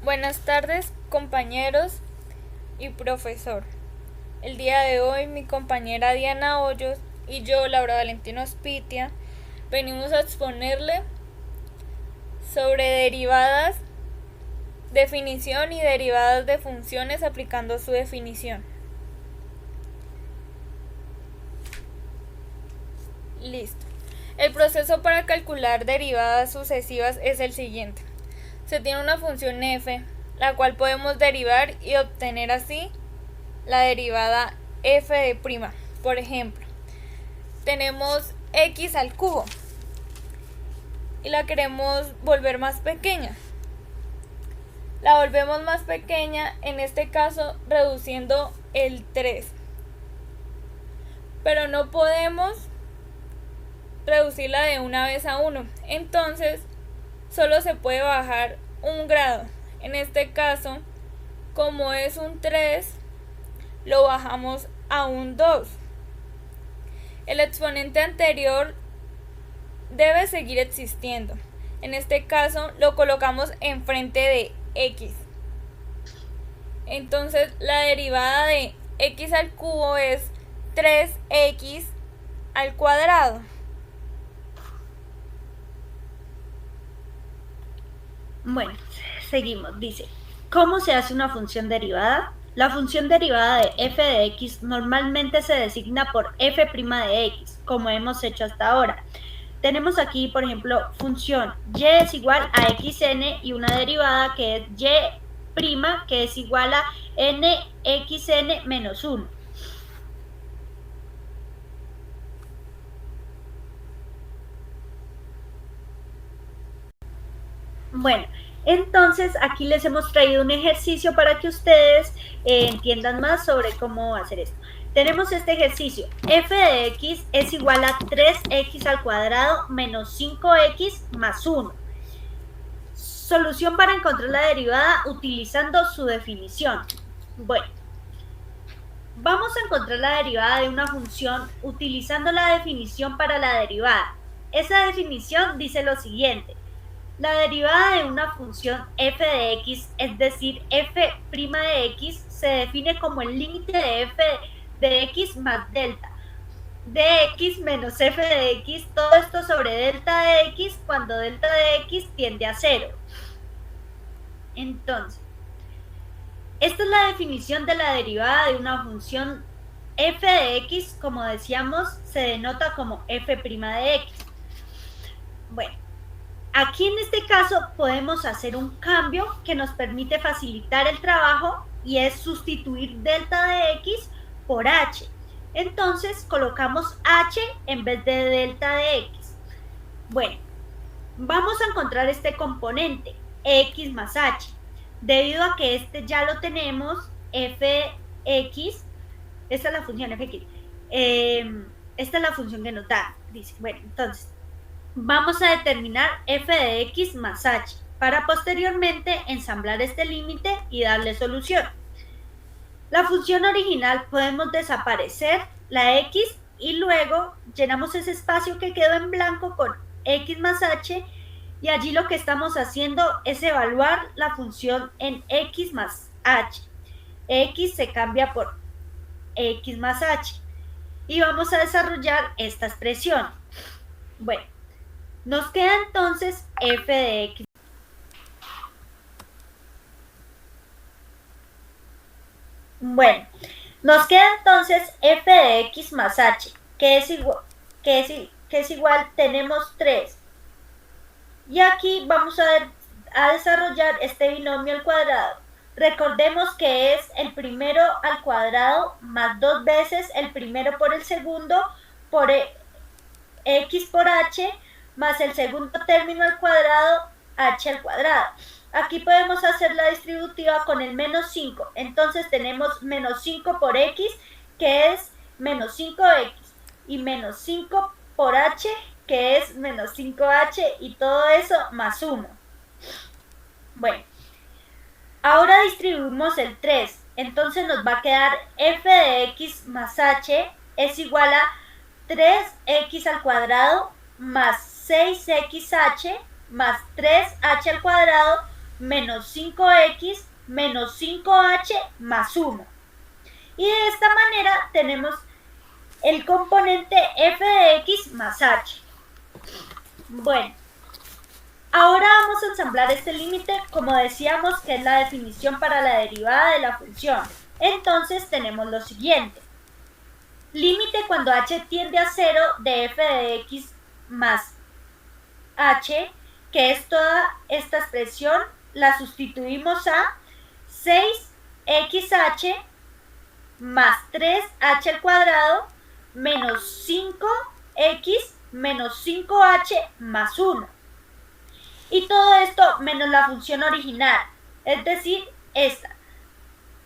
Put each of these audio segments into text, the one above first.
Buenas tardes, compañeros y profesor. El día de hoy mi compañera Diana Hoyos y yo, Laura Valentina Ospitia, venimos a exponerle sobre derivadas, definición y derivadas de funciones aplicando su definición. Listo. El proceso para calcular derivadas sucesivas es el siguiente. Se tiene una función f, la cual podemos derivar y obtener así la derivada f de prima. Por ejemplo, tenemos x al cubo y la queremos volver más pequeña. La volvemos más pequeña, en este caso reduciendo el 3. Pero no podemos reducirla de una vez a 1. Entonces, solo se puede bajar un grado. En este caso, como es un 3, lo bajamos a un 2. El exponente anterior debe seguir existiendo. En este caso, lo colocamos enfrente de x. Entonces, la derivada de x al cubo es 3x al cuadrado. Bueno, seguimos. Dice, ¿cómo se hace una función derivada? La función derivada de f de x normalmente se designa por f' de x, como hemos hecho hasta ahora. Tenemos aquí, por ejemplo, función y es igual a xn y una derivada que es y', que es igual a nxn menos 1. Bueno, entonces aquí les hemos traído un ejercicio para que ustedes entiendan más sobre cómo hacer esto. Tenemos este ejercicio, f de x es igual a 3x al cuadrado menos 5x más 1. Solución para encontrar la derivada utilizando su definición. Bueno, vamos a encontrar la derivada de una función utilizando la definición para la derivada. Esa definición dice lo siguiente. La derivada de una función f de x, es decir, f' de x, se define como el límite de f de x más delta de x menos f de x, todo esto sobre delta de x cuando delta de x tiende a 0. Entonces, esta es la definición de la derivada de una función f de x, como decíamos, se denota como f' de x. Bueno, aquí en este caso podemos hacer un cambio que nos permite facilitar el trabajo y es sustituir delta de x por h. Entonces colocamos h en vez de delta de x. Bueno, vamos a encontrar este componente, x más h. Debido a que este ya lo tenemos, fx, esta es la función fx, esta es la función que nos da. Dice, bueno, entonces vamos a determinar f de x más h para posteriormente ensamblar este límite y darle solución. La función original podemos desaparecer la x y luego llenamos ese espacio que quedó en blanco con x más h y allí lo que estamos haciendo es evaluar la función en x más h. X se cambia por x más h y vamos a desarrollar esta expresión. Bueno, nos queda entonces f de x. Bueno, nos queda entonces f de x más h, que es igual, tenemos 3. Y aquí vamos a desarrollar este binomio al cuadrado. Recordemos que es el primero al cuadrado más 2 veces el primero por el segundo por x por h más el segundo término al cuadrado, h al cuadrado. Aquí podemos hacer la distributiva con el menos 5. Entonces tenemos menos 5 por x, que es menos 5x, y menos 5 por h, que es menos 5h, y todo eso más 1. Bueno, ahora distribuimos el 3. Entonces nos va a quedar f de x más h es igual a 3x al cuadrado más 6xh más 3h al cuadrado menos 5x menos 5h más 1. Y de esta manera tenemos el componente f de x más h. Bueno, ahora vamos a ensamblar este límite como decíamos que es la definición para la derivada de la función. Entonces tenemos lo siguiente. Límite cuando h tiende a 0 de f de x más h, que es toda esta expresión, la sustituimos a 6xh más 3h al cuadrado menos 5x menos 5h más 1. Y todo esto menos la función original, es decir, esta.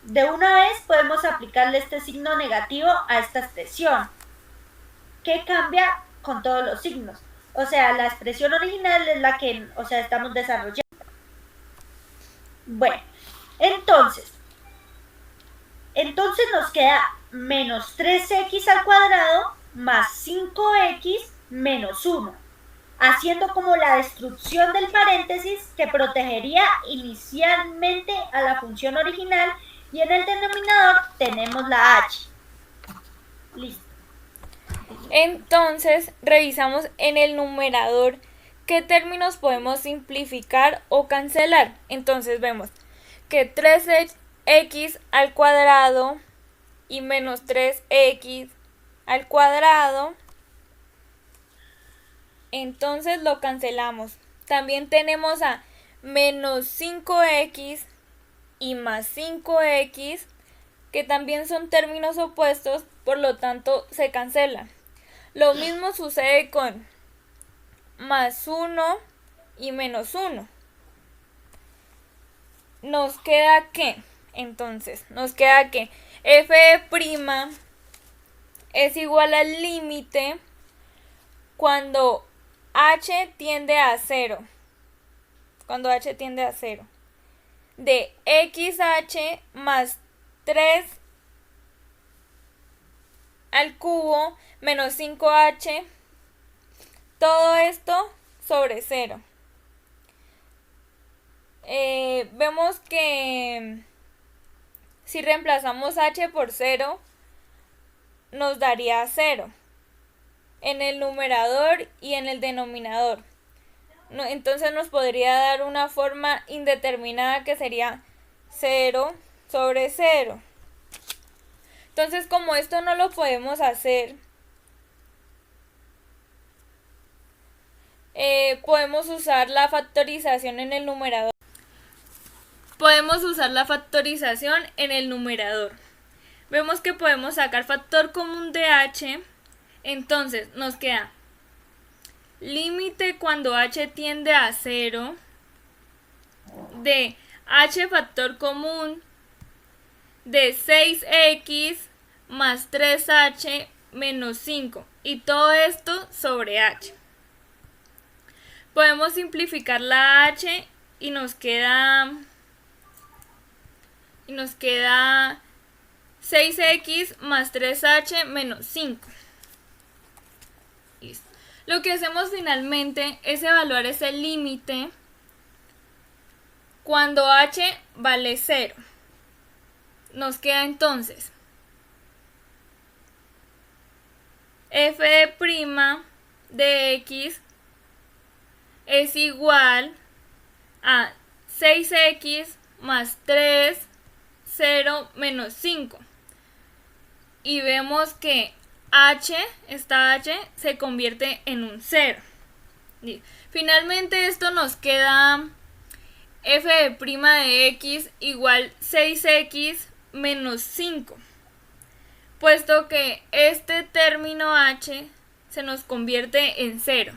De una vez podemos aplicarle este signo negativo a esta expresión, que cambia con todos los signos. O sea, la expresión original es la que, estamos desarrollando. Bueno, entonces nos queda menos 3x al cuadrado más 5x menos 1, haciendo como la destrucción del paréntesis que protegería inicialmente a la función original, y en el denominador tenemos la h. Listo. Entonces, revisamos en el numerador qué términos podemos simplificar o cancelar. Entonces vemos que 3x al cuadrado y menos 3x al cuadrado, entonces lo cancelamos. También tenemos a menos 5x y más 5x, que también son términos opuestos, por lo tanto se cancelan. Lo mismo sucede con más 1 y menos 1. Nos queda que, entonces, f' es igual al límite cuando h tiende a 0. Cuando h tiende a 0. De xh más 3 al cubo menos 5h, todo esto sobre 0. Vemos que si reemplazamos h por 0, nos daría 0 en el numerador y en el denominador. Entonces nos podría dar una forma indeterminada que sería 0 sobre 0. Entonces, como esto no lo podemos hacer, podemos usar la factorización en el numerador. Vemos que podemos sacar factor común de h. Entonces nos queda límite cuando h tiende a 0 de h factor común de 6x más 3h menos 5, y todo esto sobre h. Podemos simplificar la h y nos queda 6x más 3h menos 5. Listo. Lo que hacemos finalmente es evaluar ese límite cuando h vale 0. Nos queda entonces f' de x es igual a 6x más 3, 0 menos 5. Y vemos que esta h se convierte en un 0. Finalmente esto nos queda f' de x igual 6x menos 5, puesto que este término h se nos convierte en 0.